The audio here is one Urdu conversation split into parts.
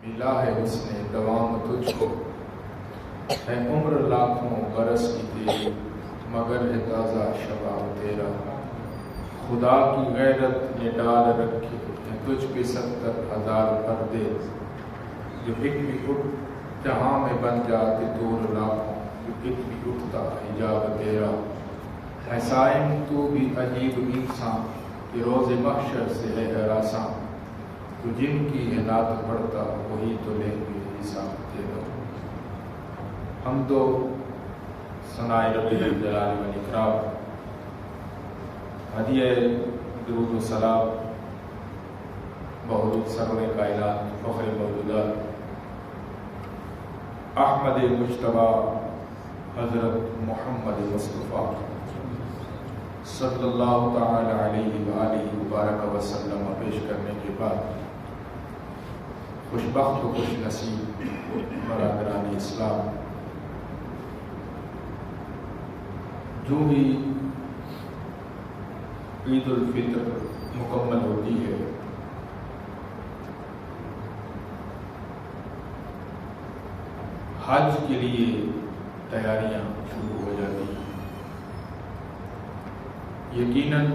ملا ہے حسن دوام تجھ کو، ہے عمر لاکھوں برس کی تیری، مگر ہے تازہ شباب تیرا۔ خدا کی غیرت نے ڈال رکھے ہیں تجھ پہ 70,000 پردے، جو ایک بھی اٹھ جہاں میں بن جاتے دور لاکھوں، جو ایک بھی اٹھتا حجاب تیرا۔ ہے صائم تو بھی عجیب انسان، کہ روز محشر سے ہے ہراساں، تو جن کی ہے نعت پڑھتا وہی تو لیں گے حساب تیرا۔ حمد و ثناء رب الجلال والاکرام، ہدیہ درود و سلام بحضور سرور کائنات فخر موجودات احمد مجتبیٰ حضرت محمد مصطفیٰ صلی اللہ تعالی علیہ وآلہ وبارک وسلم پیش کرنے کے بعد، خوش بخت و خوش نصیب برادران اسلام، جو بھی عید الفطر مکمل ہوتی ہے، حج کے لیے تیاریاں شروع ہو جاتی ہیں۔ یقیناً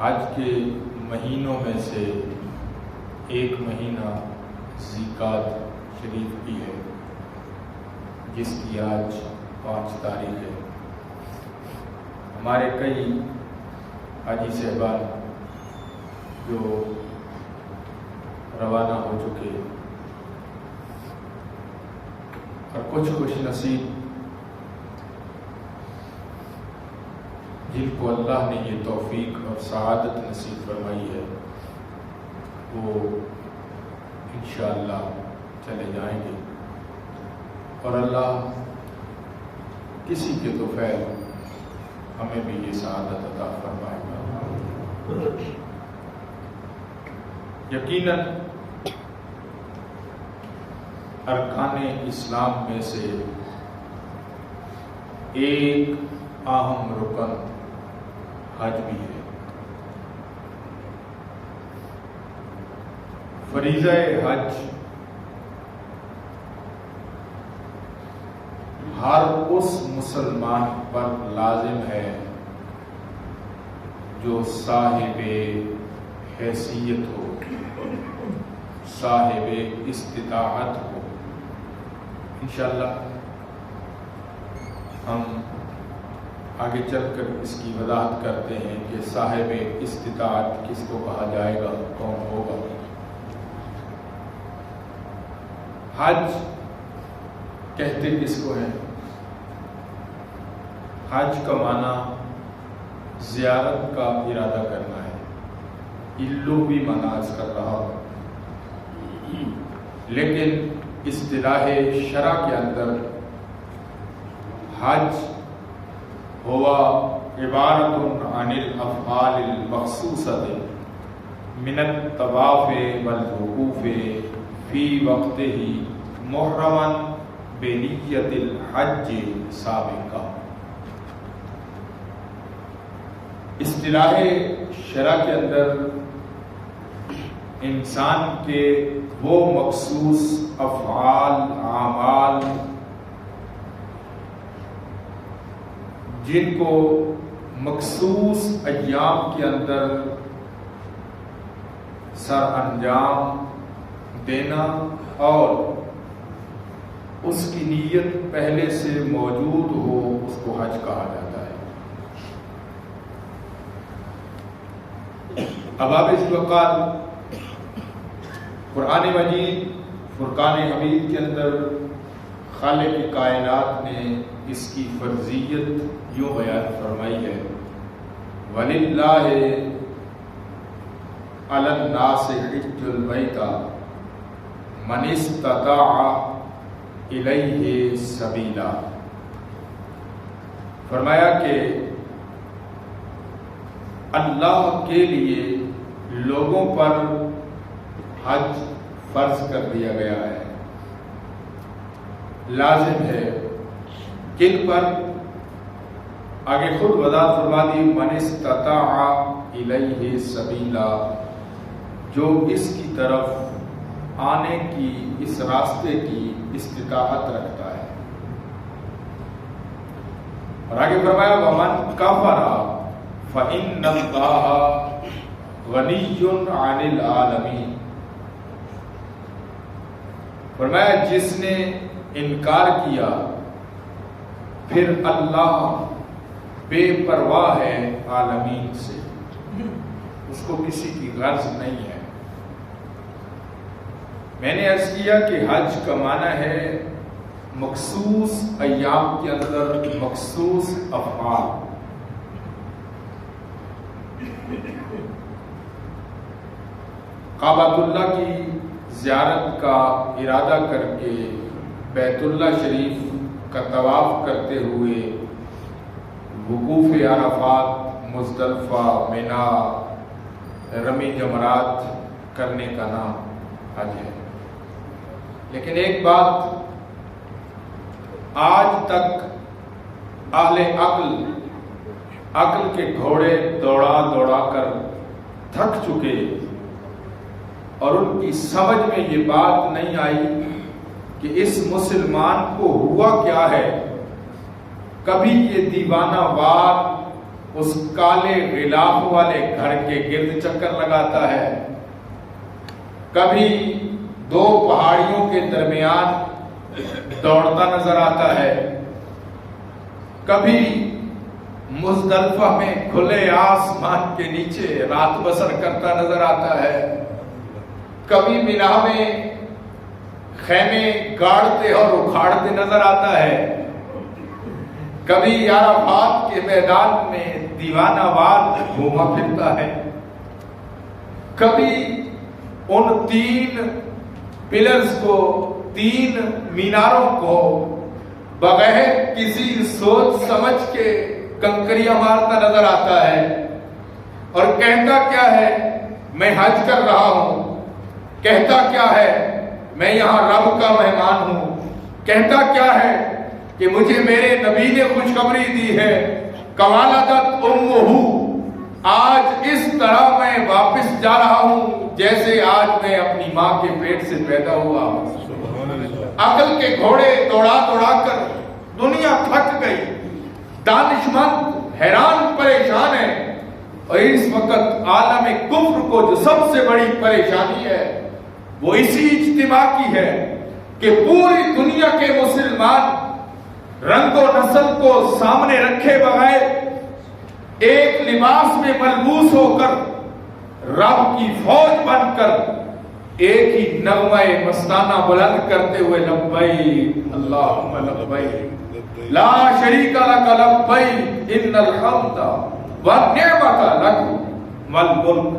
حج کے مہینوں میں سے ایک مہینہ ذیقعد شریف بھی ہے، جس کی آج 5 تاریخ ہے۔ ہمارے کئی حاجی صاحبان جو روانہ ہو چکے، اور کچھ خوش نصیب جن کو اللہ نے یہ توفیق اور سعادت نصیب فرمائی ہے، وہ انشاءاللہ چلے جائیں گے، اور اللہ کسی کے تو خیر ہمیں بھی یہ سعادت عطا فرمائے گا۔ یقیناً ارکان اسلام میں سے ایک اہم رکن حج بھی ہے۔ فریضہ حج ہر اس مسلمان پر لازم ہے جو صاحب حیثیت ہو، صاحب استطاعت ہو۔ انشاءاللہ ہم آگے چل کر اس کی وضاحت کرتے ہیں کہ صاحب استطاعت کس کو کہا جائے گا، کون ہوگا۔ حج کہتے کس کو ہیں؟ حج کا معنی زیارت کا ارادہ کرنا ہے، لغوی معنی اس کا رہا ہے، لیکن اصطلاح شرع کے اندر حج ہوا عبارت عن الافعال المخصوصۃ من الطواف والوقوف فی وقتہ محرما بنیت الحج سابقہ۔ اصطلاح شرع کے اندر انسان کے وہ مخصوص افعال اعمال جن کو مخصوص ایام کے اندر سر انجام دینا اور اس کی نیت پہلے سے موجود ہو، اس کو حج کہا جاتا ہے۔ ابواب وقار قرآن مجید فرقان حمید کے اندر خالق کائنات نے اس کی فرضیت یوں بیان فرمائی ہے، وَلِلَّهِ عَلَى النَّاسِ حِجُّ الْبَيْتِ مَنِ اسْتَطَاعَ إِلَيْهِ سَبِيلًا۔ فرمایا کہ اللہ کے لیے لوگوں پر حج فرض کر دیا گیا ہے، لازم ہے۔ کن پر؟ آگے خود وضاحت فرما دی، من استطاع الیہ سبیلا، جو اس کی طرف آنے کی، اس راستے کی استطاعت رکھتا ہے۔ اور آگے فرمایا وَمَنْ كَفَرَ فَإِنَّ اللَّهَ غَنِيٌّ عَنِ الْعَالَمِينَ۔ فرمایا جس نے انکار کیا پھر اللہ بے پرواہ ہے عالمین سے، اس کو کسی کی غرض نہیں ہے۔ میں نے عرض کیا کہ حج کا معنی ہے مخصوص ایام کے اندر مخصوص افعال۔ کعبۃ اللہ کی زیارت کا ارادہ کر کے بیت اللہ شریف کا طواف کرتے ہوئے وقوف عرفات، مزدلفہ، مینا، رمی جمرات کرنے کا نام حج ہے۔ لیکن ایک بات آج تک اہل عقل کے گھوڑے دوڑا دوڑا کر تھک چکے اور ان کی سمجھ میں یہ بات نہیں آئی کہ اس مسلمان کو ہوا کیا ہے۔ کبھی یہ دیوانہ وار اس کالے غلاف والے گھر کے گرد چکر لگاتا ہے، کبھی دو پہاڑیوں کے درمیان دوڑتا نظر آتا ہے، کبھی مزدلفہ میں کھلے آسمان کے نیچے رات بسر کرتا نظر آتا ہے، کبھی مینا میں خیمے گاڑتے اور اکھاڑتے نظر آتا ہے، کبھی عرفات کے میدان میں دیوانہ وار گھوما پھرتا ہے، کبھی ان 3 پلرز کو، 3 میناروں کو بغیر کسی سوچ سمجھ کے کنکریاں مارتا نظر آتا ہے اور کہتا کیا ہے میں حج کر رہا ہوں، کہتا کیا ہے میں یہاں رب کا مہمان ہوں، کہتا کیا ہے کہ مجھے میرے نبی نے خوشخبری دی ہے کَوَالَدَتْ أُمُّهُ، آج اس طرح میں واپس جا رہا ہوں جیسے آج میں اپنی ماں کے پیٹ سے پیدا ہوا ہوں۔ عقل کے گھوڑے دوڑا دوڑا کر دنیا تھک گئی، دانشمند حیران پریشان ہے، اور اس وقت عالم کفر کو جو سب سے بڑی پریشانی ہے وہ اسی اجتماع کی ہے کہ پوری دنیا کے مسلمان رنگ و نسل کو سامنے رکھے بغیر ایک لباس میں ملبوس ہو کر رب کی فوج بن کر ایک ہی نغمہ مستانہ بلند کرتے ہوئے لبیک اللہم لبیک لا شریک لک لبیک ان الحمد والنعمت لک والملک،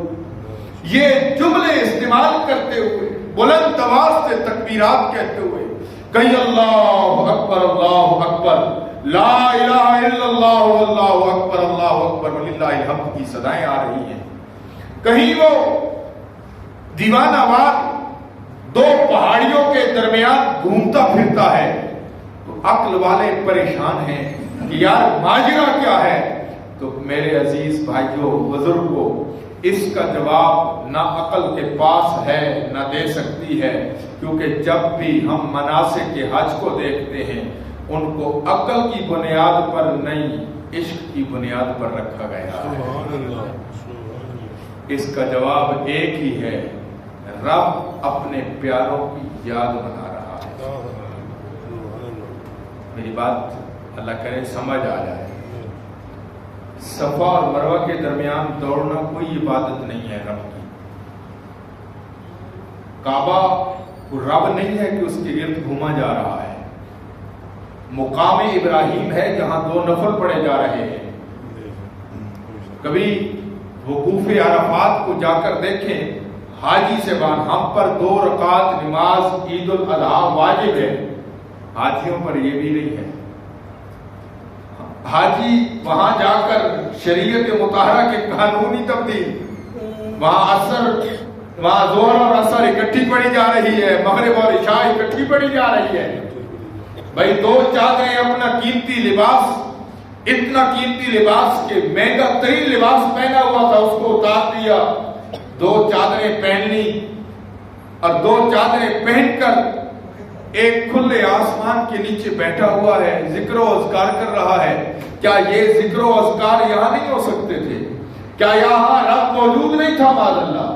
یہ جملے استعمال کرتے ہوئے بلند آواز سے تکبیرات کہتے ہوئے کہیں اللہ اکبر لا الہ الا اللہ واللہ اکبر وللہ الحمد کی صدائیں آ رہی ہیں، کہیں وہ دیوانہ وار 2 پہاڑیوں کے درمیان گھومتا پھرتا ہے تو عقل والے پریشان ہیں کہ یار ماجرا کیا ہے۔ تو میرے عزیز بھائیوں، بزرگوں، اس کا جواب نہ عقل کے پاس ہے نہ دے سکتی ہے، کیونکہ جب بھی ہم مناسک کے حج کو دیکھتے ہیں ان کو عقل کی بنیاد پر نہیں، عشق کی بنیاد پر رکھا گیا ہے۔ اس کا جواب ایک ہی ہے، رب اپنے پیاروں کی یاد بنا رہا ہے۔ میری بات اللہ کرے سمجھ آ جائے۔ صفا اور مروہ کے درمیان دوڑنا کوئی عبادت نہیں ہے رب کی۔ کعبہ رب نہیں ہے کہ اس کے گرد گھوما جا رہا ہے، مقام ابراہیم ہے جہاں 2 نفل پڑھے جا رہے ہیں۔ کبھی وقوف عرفات کو جا کر دیکھیں، حاجی سے بان ہم پر 2 رکعت نماز عید الاضحیٰ واجب ہے، حاجیوں پر یہ بھی نہیں ہے۔ حاجی وہاں جا کر شریعت مطہرہ کے قانونی تبدیل، وہاں ظہر اور عصر اکٹھی پڑھی جا رہی ہے، مغرب اور عشاء اکٹھی پڑھی جا رہی ہے۔ بھائی 2 چادریں اپنا قیمتی لباس، اتنا قیمتی لباس کہ مہنگا ترین لباس پہنا ہوا تھا، اس کو اتار دیا، دو چادریں پہن لی اور دو چادریں پہن کر ایک کھلے آسمان کے نیچے بیٹھا ہوا ہے، ذکر و اذکار کر رہا ہے، کیا یہ ذکر و اذکار یہاں نہیں ہو سکتے تھے؟ کیا یہاں رب موجود نہیں تھا؟ معاذ اللہ،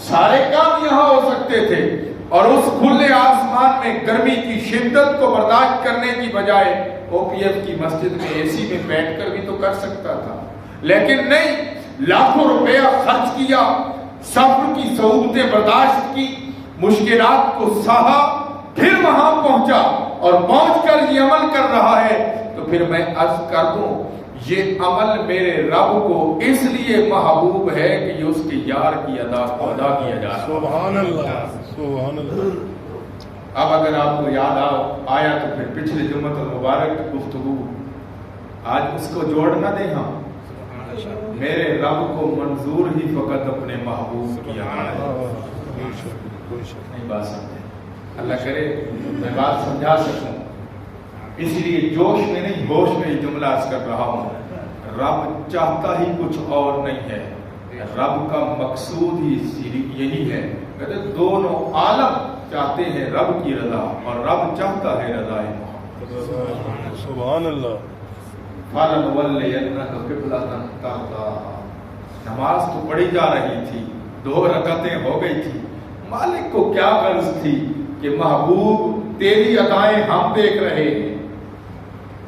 سارے کام یہاں ہو سکتے تھے، اور اس کھلے آسمان میں گرمی کی شدت کو برداشت کرنے کی بجائے او پی ایف کی مسجد میں اے سی میں بیٹھ کر بھی تو کر سکتا تھا، لیکن نہیں، لاکھوں روپیہ خرچ کیا، صبر کی صعوبتیں برداشت کی، مشکلات کو سہا، پھر وہاں پہنچا، اور پہنچ کر یہ عمل کر رہا ہے۔ تو پھر میں عرض کر دوں، یہ عمل میرے رب کو اس لیے محبوب ہے کہ یہ اس کے یار کی ادا کیا جا رہا ہے۔ سبحان اللہ، سبحان اللہ۔ اب اگر آپ کو یاد آیا تو پھر پچھلے جمعہ المبارک کی گفتگو آج اس کو جوڑ نہ دیں ہم۔ میرے رب کو منظور ہی فقط اپنے محبوب کی یاد ہے۔ نہیں بات سمجھے؟ اللہ کرے میں بات سمجھا سکوں، اس لیے جوش میں نہیں ہوش میں یہ جملہ عرض کر رہا ہوں۔ رب چاہتا ہی کچھ اور نہیں ہے، رب کا مقصود ہی صرف یہی ہے۔ کہتے دونوں عالم چاہتے ہیں رب کی رضا، اور رب چاہتا ہے رضا محمد۔ سبحان اللہ۔ نماز تو پڑھی جا رہی تھی، 2 رکعتیں ہو گئی تھی، مالک کو کیا غرض تھی کہ محبوب تیری ادائیں ہم دیکھ رہے ہیں،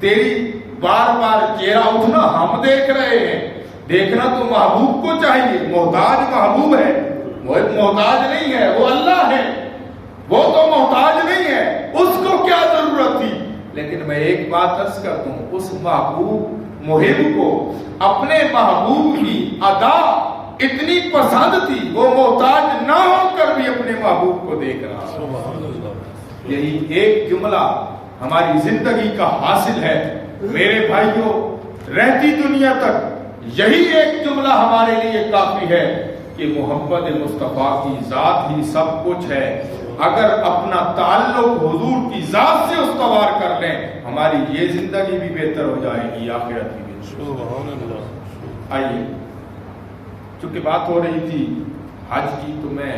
تیری بار بار چہرہ اٹھنا ہم دیکھ رہے ہیں، دیکھنا تو محبوب کو چاہیے۔ محتاج محبوب ہے، وہ محتاج نہیں ہے، وہ اللہ ہے، وہ تو محتاج نہیں ہے، اس کو کیا ضرورت تھی؟ لیکن میں ایک بات عرض کر دوں، اس محبوب محب کو اپنے محبوب کی ادا اتنی پسند تھی، وہ محتاج نہ ہو کر بھی اپنے محبوب کو دیکھ رہا۔ سبحان اللہ۔ یہی ایک جملہ ہماری زندگی کا حاصل ہے میرے بھائیوں، رہتی دنیا تک یہی ایک جملہ ہمارے لیے کافی ہے کہ محمد مصطفیٰ کی ذات ہی سب کچھ ہے۔ اگر اپنا تعلق حضور کی ذات سے استوار کر لیں، ہماری یہ زندگی بھی بہتر ہو جائے گی، آخرت بھی بہتر۔ سبحان اللہ۔ آئیے، چونکہ بات ہو رہی تھی حج کی، تو میں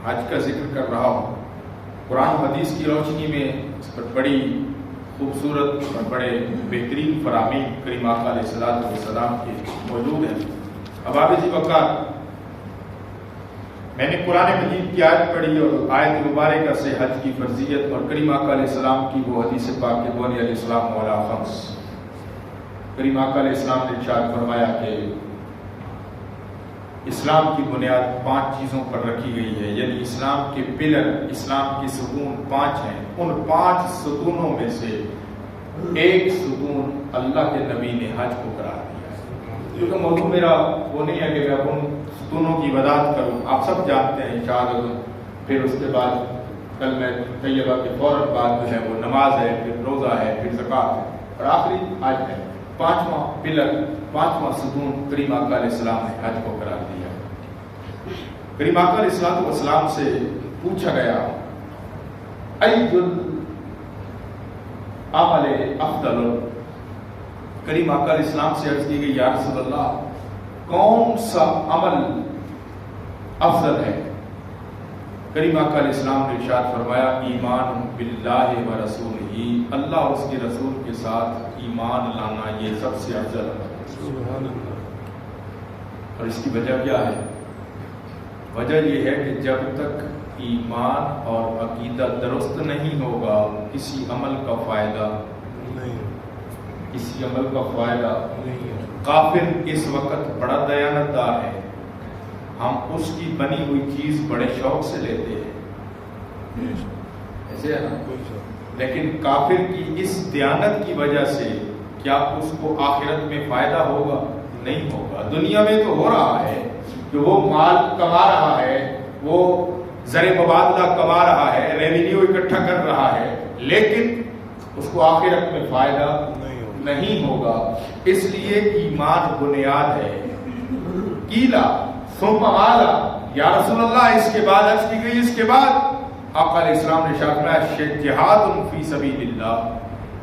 حج کا ذکر کر رہا ہوں۔ قرآن حدیث کی روشنی میں اس پر بڑی خوبصورت اور بڑے بہترین فرامین کریم آقا علیہ السلام کے موجود ہیں۔ اب آپ جی وقار میں نے قرآن مجید کی آیت پڑھی اور آیت مبارکہ سے حج کی فرضیت اور کریم آقا علیہ السلام کی وہ حدیث پاک کے بنی علیہ السلام مولا خمس۔ کریم آقا علیہ السلام نے ارشاد فرمایا کہ اسلام کی بنیاد 5 چیزوں پر رکھی گئی ہے، یعنی اسلام کے پلر، اسلام کے ستون 5 ہیں۔ ان 5 ستونوں میں سے ایک ستون اللہ کے نبی نے حج کو قرار دیا ہے۔ کیونکہ موضوع میرا وہ نہیں ہے کہ میں ان ستونوں کی وضاحت کروں، آپ سب جانتے ہیں شہادت، پھر اس کے بعد کلمہ طیبہ کے فوراً بعد جو ہے وہ نماز ہے، پھر روزہ ہے، پھر زکوٰۃ ہے، اور آخری حج ہے۔ 5واں پلر، 5واں ستون کریم آقا علیہ السلام نے حج کو قرار دیا۔ کریم آقا علیہ السلام سے پوچھا گیا ایّ العمل افضل، کریم آقا علیہ السلام سے عرض کی گئی یا رسول اللہ کون سا عمل افضل ہے؟ کریم آقا علیہ السلام نے ارشاد فرمایا ایمان باللہ و رسولہ، اللہ اور اس کے رسول کے ساتھ ایمان لانا یہ سب سے افضل ہے۔ اور اس کی وجہ کیا ہے؟ وجہ یہ ہے کہ جب تک ایمان اور عقیدہ درست نہیں ہوگا کسی عمل کا فائدہ نہیں، کسی عمل کا فائدہ نہیں۔ کافر اس وقت بڑا دیانتدار ہے، ہم اس کی بنی ہوئی چیز بڑے شوق سے لیتے ہیں، ایسے ہے نا؟ لیکن کافر کی اس دیانت کی وجہ سے کیا اس کو آخرت میں فائدہ ہوگا؟ نہیں ہوگا۔ دنیا میں تو ہو رہا ہے کہ وہ مال کما رہا ہے، وہ زر مبادلہ کما رہا ہے، ریونیو اکٹھا کر رہا ہے، لیکن اس کو آخرت میں فائدہ نہیں ہوگا۔ اس لیے ایمان بنیاد ہے۔ کیلا ثم مالا، یا رسول اللہ اس کے بعد عرض کی گئی، اس کے بعد آقا علیہ السلام نے ارشاد فرمایا جہاد فی سبیل اللہ،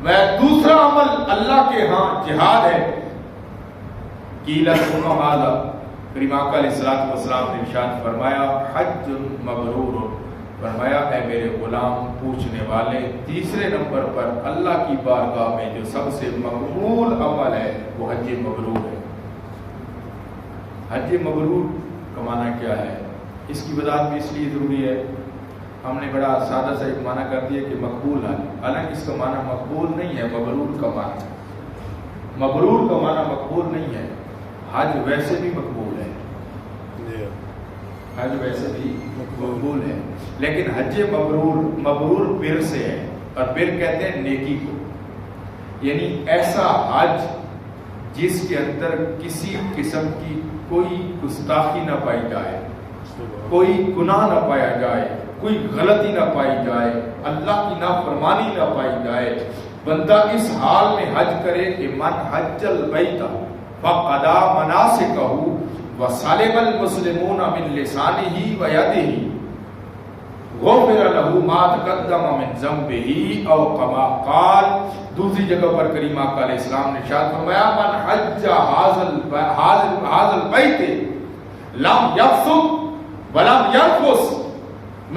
وہ دوسرا عمل اللہ کے ہاں جہاد ہے۔ کیلا ثم مالا، کریم آقا علیہ الصلوۃ والسلام نے ارشاد فرمایا حج مبرور، فرمایا اے میرے غلام پوچھنے والے، تیسرے نمبر پر اللہ کی بارگاہ میں جو سب سے مقبول عمل ہے وہ حج مبرور ہے۔ حج مبرور کا معنی کیا ہے؟ اس کی وضاحت بھی اس لیے ضروری ہے، ہم نے بڑا سادہ سا ایک معنی کر دیا کہ مقبول حج، حالانکہ اس کا معنی مقبول نہیں ہے، مبرور کا معنی، مبرور کا معنی مقبول نہیں ہے۔ حج ویسے بھی مقبول ہے، حج ویسے بھی مقبول ہے، لیکن حج مبرور بر سے ہے، اور بر کہتے ہیں نیکی کو، یعنی ایسا حج جس کے اندر کسی قسم کی کوئی گستاخی نہ پائی جائے، کوئی گناہ نہ پایا جائے، کوئی غلطی نہ پائی جائے، اللہ کی نافرمانی نہ پائی جائے۔ بندہ اس حال میں حج کرے کہ من حج البیت فقضى مناسکہ وسلم المسلمون من لسانہ ویدہ غفر لہ ما تقدم من ذنبہ او کما قال۔ دوسری جگہ پر کریم آقا علیہ السلام نے ارشاد فرمایا من حج ھذا البیت لم یفسق ولم یرفث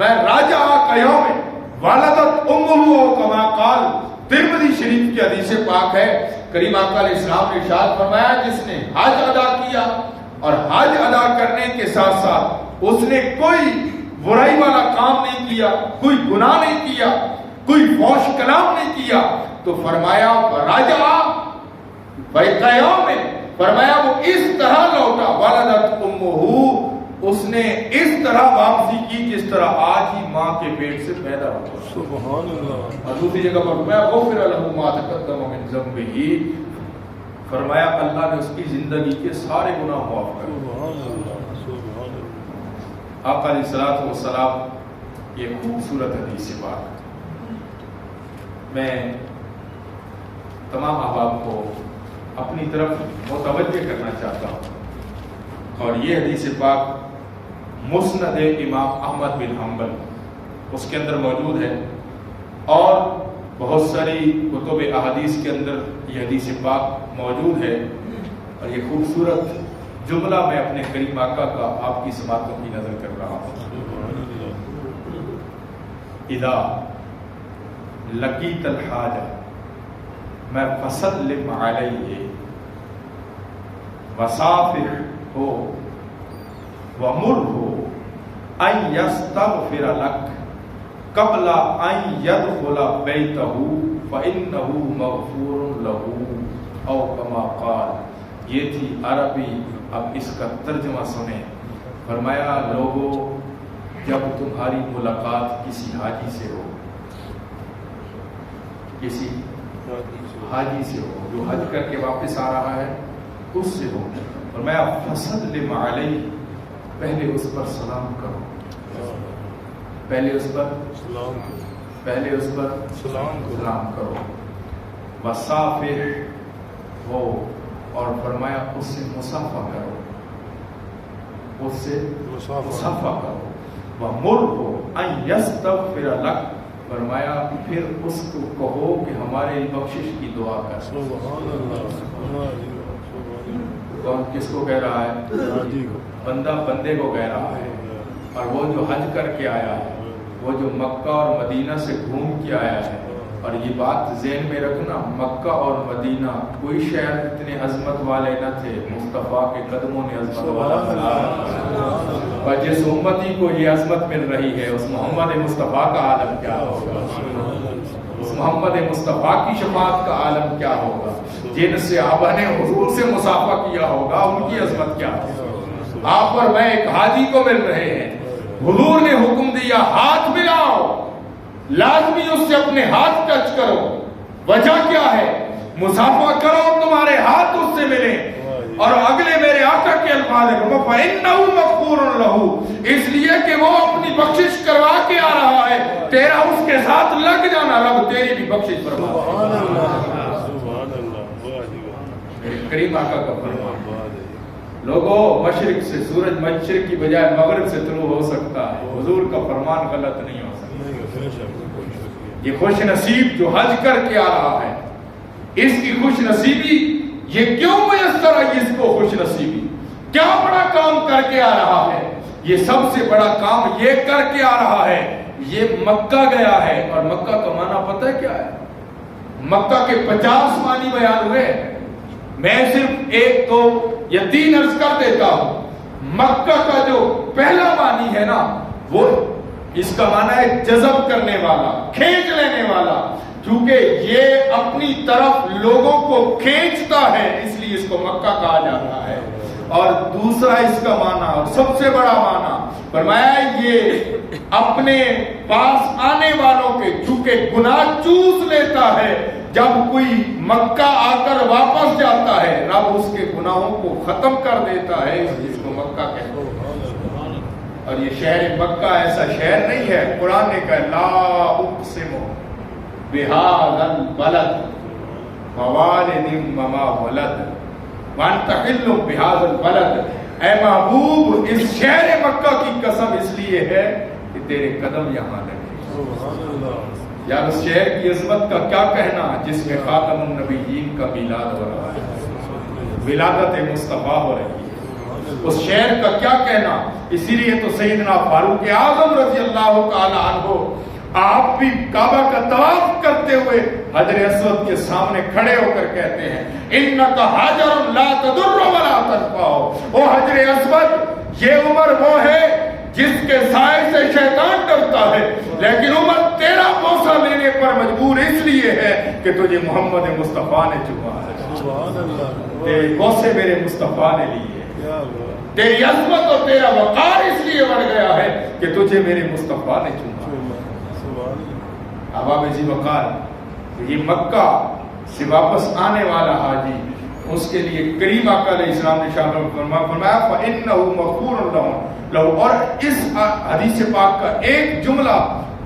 میں راجع کیوم ولدت امہ او کما قال۔ ترمذی شریف کی حدیث پاک ہے، کریم آقا علیہ السلام نے ارشاد فرمایا جس نے حج ادا کیا اور حج ادا کرنے کے ساتھ ساتھ اس نے کوئی برائی والا کام نہیں کیا، کوئی گناہ نہیں کیا، کوئی فحش کلام نہیں کیا، تو فرمایا راجع بیقیوم، فرمایا وہ اس طرح لوٹا ولدت امہ، اس نے اس طرح واپسی کی جس طرح آج ہی ماں کے پیٹ سے پیدا ہوا۔ سبحان اللہ۔ اور دوسری جگہ پر فرمایا غفر لہ ما تقدم من ذنبہ، فرمایا اللہ نے اس کی زندگی کے سارے گناہ معاف کر دیے۔ سبحان اللہ، سبحان اللہ۔ آقا علیہ الصلوۃ والسلام یہ خوبصورت حدیث پاک میں تمام احباب کو اپنی طرف متوجہ کرنا چاہتا ہوں، اور یہ حدیث پاک مسند امام احمد بن حنبل اس کے اندر موجود ہے، اور بہت ساری کتب احادیث کے اندر یہ حدیث پاک موجود ہے، اور یہ خوبصورت جملہ میں اپنے کریم آقا کا آپ کی سماعتوں کی نظر کر رہا ہوں۔ اذا لقیت الحاجہ میں فسلم علیہ وسافر ہو ومر ہو ان یستغفر لک قبل ان يدخل بیتہ فإنہ مغفور لہ او کما قال۔ یہ تھی عربی، اب اس کا ترجمہ سنیں۔ فرمایا لوگوں جب تمہاری ملاقات کسی حاجی سے ہو، کسی حاجی سے ہو جو حج کر کے واپس آ رہا ہے، اس سے ہو، فرمایا فسلم علیہ، پہلے اس پر سلام کرو، پہلے اس پر سلام کرو، وسافر ہو، اور فرمایا اس سے مصافحہ کرو، اس سے مصافحہ کرو، ومر ہو ان یستغفر لک، فرمایا پھر اس کو کہو کہ ہمارے بخشش کی دعا کر۔ سبحان اللہ۔ کون کس کو کہہ رہا ہے؟ بندہ بندے کو کہہ رہا ہے، اور وہ جو حج کر کے آیا ہے، وہ جو مکہ اور مدینہ سے گھوم کے آیا ہے، اور یہ بات ذہن میں رکھنا، مکہ اور مدینہ کوئی شہر اتنے عظمت والے نہ تھے، مصطفیٰ کے قدموں نے عظمت والا بنایا، اور جس امتی کو یہ عظمت مل رہی ہے اس محمد مصطفیٰ کا عالم کیا ہوگا، اس محمد مصطفیٰ کی شفاعت کا عالم کیا ہوگا، جن سے آبا نے حضور سے مصافحہ کیا ہوگا ان کی عظمت کیا ہوگی۔ آپ اور میں ایک حاجی کو مل رہے ہیں، حضور نے حکم دیا ہاتھ ملاؤ، لازمی اس سے اپنے ہاتھ ٹچ کرو، وجہ کیا ہے؟ مصافحہ کرو، تمہارے ہاتھ اس سے ملیں، اور اگلے میرے آقا کے الفاظ ہیں فَإِنَّهُ مَغْفُورٌ لَهُ، اس لیے کہ وہ اپنی بخشش کروا کے آ رہا ہے، تیرا اس کے ساتھ لگ جانا، رب تیری بھی بخشش فرما۔ سبحان اللہ، سبحان اللہ، کریم آقا کا فرمان۔ لوگوں مشرق سے سورج مشرق کی بجائے مغرب سے طلوع ہو سکتا ہے، حضور کا فرمان غلط نہیں ہو سکتا۔ یہ خوش نصیب جو حج کر کے آ رہا ہے، اس کی خوش نصیبی یہ کیوں میسر آئی اس کو خوش نصیبی؟ کیا بڑا کام کر کے آ رہا ہے؟ یہ سب سے بڑا کام یہ کر کے آ رہا ہے، یہ مکہ گیا ہے۔ اور مکہ کا معنی پتہ ہے کیا ہے؟ مکہ کے 50 معنی بیان ہوئے، میں صرف 1 2 یا 3 عرض کر دیتا ہوں۔ مکہ کا جو پہلا معنی ہے نا، وہ اس کا معنی ہے جذب کرنے والا، کھینچ لینے والا، کیونکہ یہ اپنی طرف لوگوں کو کھینچتا ہے، اس لیے اس کو مکہ کہا جاتا ہے۔ اور دوسرا اس کا معنی اور سب سے بڑا معنی فرمایا یہ اپنے پاس آنے والوں کے چونکہ گناہ چوس لیتا ہے۔ جب کوئی مکہ آ کر واپس جاتا ہے، رب اس کے گناہوں کو ختم کر دیتا ہے، اس لیے اس کو مکہ کہتے ہیں۔ اور یہ شہر مکہ ایسا شہر نہیں ہے، قرآن نے کہا لا اقسم بہذا البلد ووالد وما ولد وانت حل بہذا البلد، اے محبوب اس شہر مکہ کی قسم اس لیے ہے کہ تیرے قدم یہاں لگے۔ یار اس شہر کی عظمت کا کیا کہنا جس میں خاتم النبیین کا میلاد ہو رہا ہے، ولادت مصطفیٰ ہو رہی ہے۔ اس شہر کا کیا کہنا، اسی لیے تو سیدنا فاروق اعظم رضی اللہ تعالی عنہ آپ بھی کعبہ کا طواف کرتے ہوئے حجر اسود کے سامنے کھڑے ہو کر کہتے ہیں انک حجر لا تضر ولا تنفع، او حجر اسود یہ عمر وہ ہے جس کے سائے سے شیطان ڈرتا ہے، لیکن عمر تیرا بوسہ لینے پر مجبور اس لیے ہے کہ تجھے محمد مصطفیٰ نے چوما ہے، تیرے بوسے میرے مصطفیٰ نے لیے، تیری عظمت اور تیرا وقار اس لیے بڑھ گیا ہے کہ تجھے میرے مصطفیٰ نے چوما۔ احباب جی وقار، یہ مکہ سے واپس آنے والا حاجی، اس کے لیے کریم آقا علیہ السلام نے فرمایا فَإِنَّهُ مَغْفُورٌ لَهُ۔ اور اس حدیث پاک کا ایک جملہ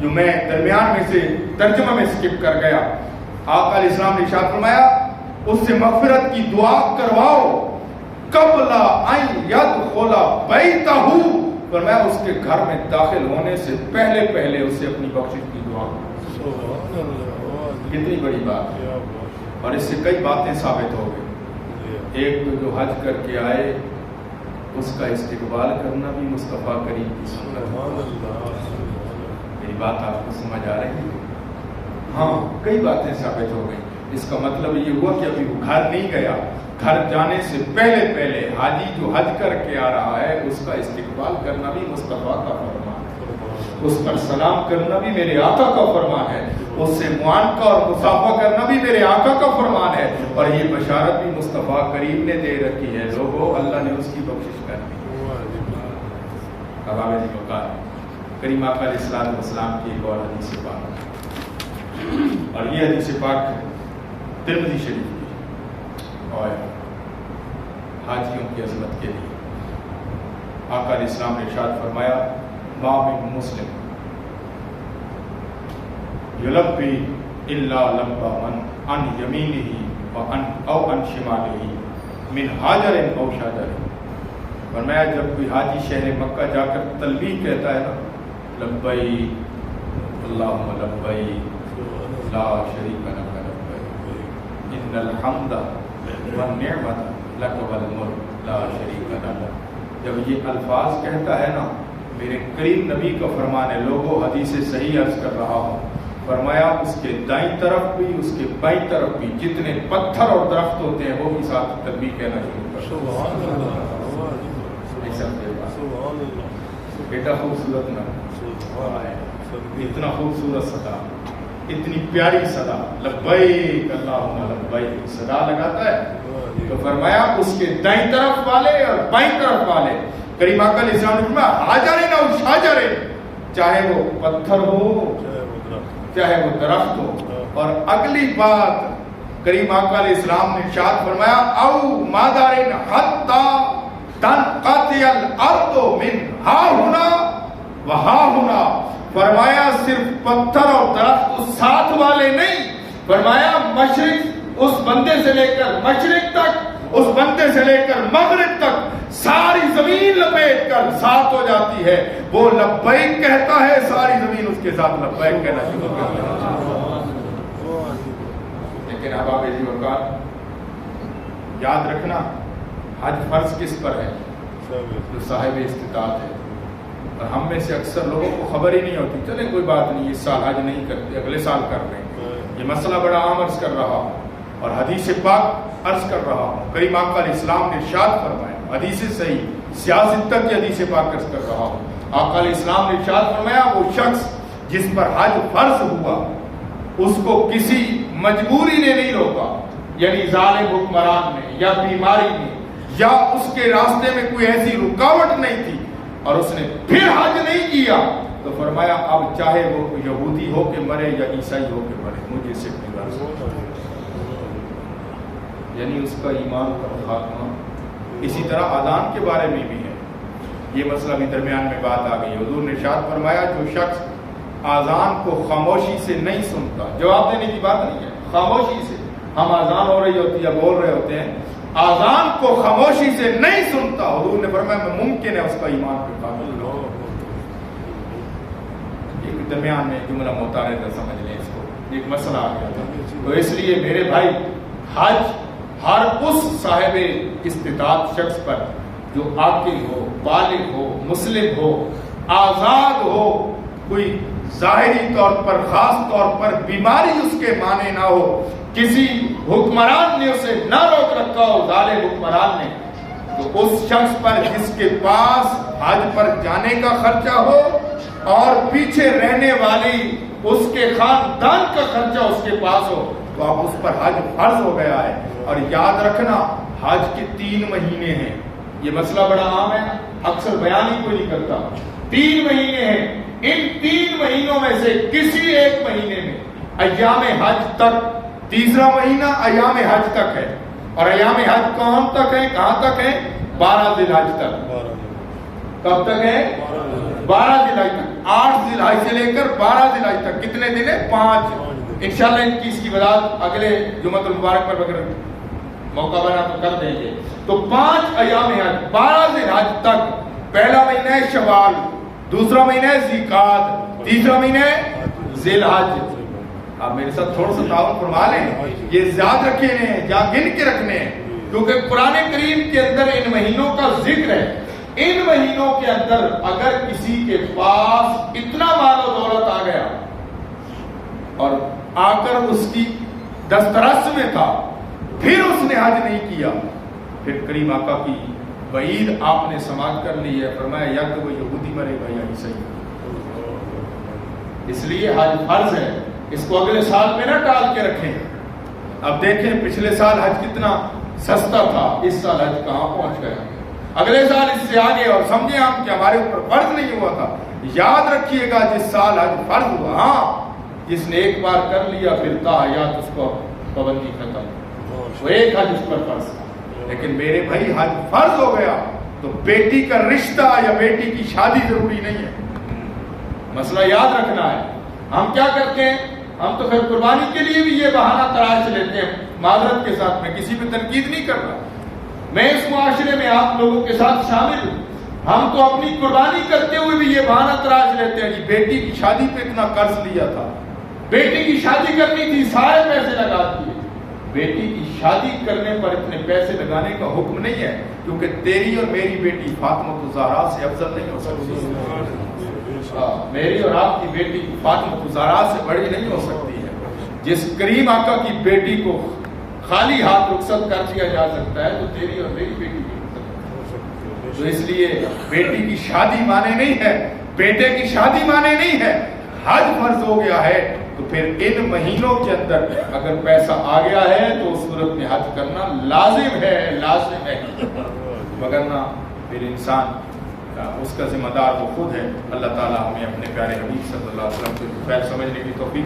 جو میں درمیان میں سے ترجمہ میں سکپ کر گیا، آقا علیہ السلام نے ارشاد فرمایا اس سے مغفرت کی دعا کرواؤ قبل ان يدخل بیتہ، فرمایا اس کے گھر میں داخل ہونے سے پہلے پہلے اسے اپنی بخشش کی دعا کرو۔ کتنی بڑی بات ہے، اور اس سے کئی باتیں ثابت ہو گئی۔ ایک تو جو حج کر کے آئے اس کا استقبال کرنا بھی مصطفیٰ کریم کی سنت ہے۔ میری بات آپ کو سمجھ آ رہی ہے؟ ہاں، کئی باتیں ثابت ہو گئی۔ اس کا مطلب یہ ہوا کہ ابھی وہ گھر نہیں گیا، گھر جانے سے پہلے پہلے حاجی جو حج کر کے آ رہا ہے اس کا استقبال کرنا بھی مصطفیٰ کا فرمان ہے، اس پر سلام کرنا بھی میرے آقا کا فرمان ہے، اس سے معانقہ اور مصافحہ کرنا بھی میرے آقا کا فرمان ہے، اور یہ بشارت بھی مصطفیٰ کریم نے دے رکھی ہے، لوگوں اللہ نے اس کی بخشش کر دی۔ حباب جی وقار، کریم آقا علیہ السلام کی ایک اور حدیث پاک، اور یہ حدیث پاک ترمذی شریف کی اور حاجیوں کی عظمت کے لیے آقا علیہ السلام نے ارشاد فرمایا ما من مسلم یلبی الا لبى من عن یمینہ وعن او عن شمالہ من حاجر او شاجر، فرمایا جب کوئی حاجی شہر مکہ جا کر تلبیہ کہتا ہے نا لبیک اللہم لبیک لا شریک لک لبیک ان الحمد والنعمت لک والملک لا شریک لک، جب یہ الفاظ کہتا ہے نا، میرے کریم نبی کا فرمان ہے، لوگوں حدیث صحیح عرض کر رہا ہوں، فرمایا اس کے دائیں طرف بھی اس کے بائیں طرف بھی جتنے پتھر اور درخت ہوتے ہیں وہ بھی ساتھ تلبیہ کہنا شروع کر۔ سبحان اللہ، بیٹا خوبصورت نہ اتنا خوبصورت صدا، اتنی پیاری صدا، لبیک اللہم لبیک صدا لگاتا ہے، تو فرمایا اس کے دائیں طرف والے اور بائیں طرف والے، کریم آقا علیہ السلام نے فرمایا حاجرین او شاجرین، چاہے وہ پتھر ہو چاہے وہ درخت ہو، اور اگلی بات کریم آقا علیہ السلام نے ارشاد فرمایا او مادارین حتی تنقطع الارض من ہا ہنا وہا ہنا، فرمایا صرف پتھر اور درخت اس ساتھ والے نہیں، فرمایا مشرق اس بندے سے لے کر مشرق تک، اس بندے سے لے کر مغرب تک ساری زمین لپیٹ کر ساتھ ہو جاتی ہے، وہ لبیک کہتا ہے ساری زمین اس کے ساتھ لبیک کہنا شروع کرتی ہے۔ لیکن احباب جی وقار، یاد رکھنا حج فرض کس پر ہے؟ جو صاحب استطاعت ہے. اور ہم میں سے اکثر لوگوں کو خبر ہی نہیں ہوتی، چلے کوئی بات نہیں، اس سال حج نہیں کرتے، اگلے سال کر رہے ہیں. یہ مسئلہ بڑا عام عرض کر رہا ہوں، اور حدیث پاک عرض کر رہا ہوں. کریم آقا علیہ السلام نے ارشاد فرمایا، حدیث صحیح سیاست تک کی حدیث پاک عرض کر رہا ہوں. آقا علیہ السلام نے ارشاد فرمایا، وہ شخص جس پر حج فرض ہوا اس کو کسی مجبوری نے نہیں روکا، یعنی ظالم حکمران نے یا بیماری نے یا اس کے راستے میں کوئی ایسی رکاوٹ نہیں تھی، اور اس نے پھر حج نہیں کیا، تو فرمایا اب چاہے وہ یہودی ہو کے مرے یا عیسائی ہو کے مرے، مجھے سے کوئی غرض نہیں. یعنی اس کا ایمان کا خاتمہ. اسی طرح اذان کے بارے میں بھی ہے، یہ مسئلہ بھی درمیان میں بات آ گئی. حضور نے ارشاد فرمایا، جو شخص اذان کو خاموشی سے نہیں سنتا، جواب دینے کی بات نہیں ہے، خاموشی سے، ہم اذان ہو رہی ہوتی ہے بول رہے ہوتے ہیں، اذان کو خاموشی سے نہیں سنتا، حضور نے فرمایا میں ممکن ہے اس کا ایمان پہ کامل ہو. ایک درمیان میں جملہ متعارض سمجھ لیں اس کو، ایک مسئلہ آ گیا تھا. تو اس لیے میرے بھائی، حج ہر اس صاحب استطاعت شخص پر جو عاقل ہو، بالغ ہو، مسلم ہو، آزاد ہو، کوئی ظاہری طور پر خاص طور پر بیماری اس کے معنی نہ ہو، کسی حکمران نے اسے نہ روک رکھا ہو، ظالم حکمران نے، تو اس شخص پر جس کے پاس حج پر جانے کا خرچہ ہو اور پیچھے رہنے والی اس کے خاندان کا خرچہ اس کے پاس ہو، تو اب اس پر حج فرض ہو گیا ہے. اور یاد رکھنا، حج کے 3 مہینے ہیں. یہ مسئلہ بڑا عام ہے، اکثر بیان ہی کوئی نہیں کرتا. 3 مہینے ہیں، ان 3 مہینوں میں سے کسی ایک مہینے میں ایام حج تک، تیسرا مہینہ ایام حج تک ہے، اور ایام حج کون تک ہے، کہاں تک ہے؟ 12 ذی الحج تک. کب تک ہے؟ 12 ذی الحج تک. 8 ذی الحج سے لے کر 12 ذی الحج تک کتنے دن ہے؟ 5. انشاءاللہ ان کی اس کی وضاحت اگلے جمعۃ المبارک پر اگر موقع بنا تو کر دیں گے. تو 5 ایام حج، 12 ذی الحج تک. پہلا مہینہ ہے شوال، دوسرا مہینہ ہے ذیقعد، تیسرا مہینہ ہے ذی الحج. آپ میرے ساتھ تھوڑا سا تعاون فرما لیں، یہ یاد رکھے ہیں، جہاں گن کے رکھنے ہیں، کیونکہ قرآن کریم کے اندر ان مہینوں کا ذکر ہے. ان مہینوں کے اندر اگر کسی کے پاس اتنا مال و دولت آ گیا اور آ کر اس کی دسترس میں تھا، پھر اس نے حج نہیں کیا، پھر کریم آقا کی وعید آپ نے سماعت کر لی ہے. فرمایا یا تو وہ یہودی مرے گا یا عیسائی. اس لیے حج فرض ہے، اس کو اگلے سال میں نہ ٹال کے رکھیں. اب دیکھیں پچھلے سال حج کتنا سستا تھا، اس سال حج کہاں پہنچ گیا، اگلے سال اس سے آگے. اور سمجھیں ہم کہ ہمارے اوپر فرض نہیں ہوا تھا. یاد رکھیے گا جس سال حج فرض ہوا، ہاں جس نے ایک بار کر لیا پھر تا حیات اس کو پابندی ختم، وہ ایک حج اس پر فرض. لیکن میرے بھائی حج فرض ہو گیا تو بیٹی کا رشتہ یا بیٹی کی شادی ضروری نہیں ہے. مسئلہ یاد رکھنا ہے. ہم کیا کرتے ہیں، ہم تو پھر قربانی کے لیے بھی یہ بہانہ تراش لیتے ہیں. معذرت کے ساتھ میں کسی پہ تنقید نہیں کر رہا، میں اس معاشرے میں آپ لوگوں کے ساتھ شامل ہوں. ہم تو اپنی قربانی کرتے ہوئے بھی یہ بہانہ تراش لیتے ہیں کہ بیٹی کی شادی پہ اتنا قرض لیا تھا، بیٹی کی شادی کرنی تھی سارے پیسے لگا دیے. بیٹی کی شادی کرنے پر اتنے پیسے لگانے کا حکم نہیں ہے، کیونکہ تیری اور میری بیٹی فاطمہ الزہرا سے افضل نہیں ہو سکتی. میری اور آپ کی بیٹی فاطمہ الزہرا سے بڑی نہیں ہو سکتی ہے. جس کریم آقا کی بیٹی کو خالی ہاتھ رخصت کر دیا جا سکتا ہے تو تیری اور میری بیٹی کی رخصت. تو اس لیے بیٹی کی شادی مانے نہیں ہے، بیٹے کی شادی مانے نہیں ہے. حج فرض ہو گیا ہے تو پھر ان مہینوں کے اندر اگر پیسہ آ گیا ہے تو اس صورت میں حج کرنا لازم ہے. وگرنہ پھر انسان اس کا ذمہ دار وہ خود ہے. اللہ تعالیٰ ہمیں اپنے پیارے حبیب صلی اللہ علیہ وسلم کو خیر سمجھنے کی توفیق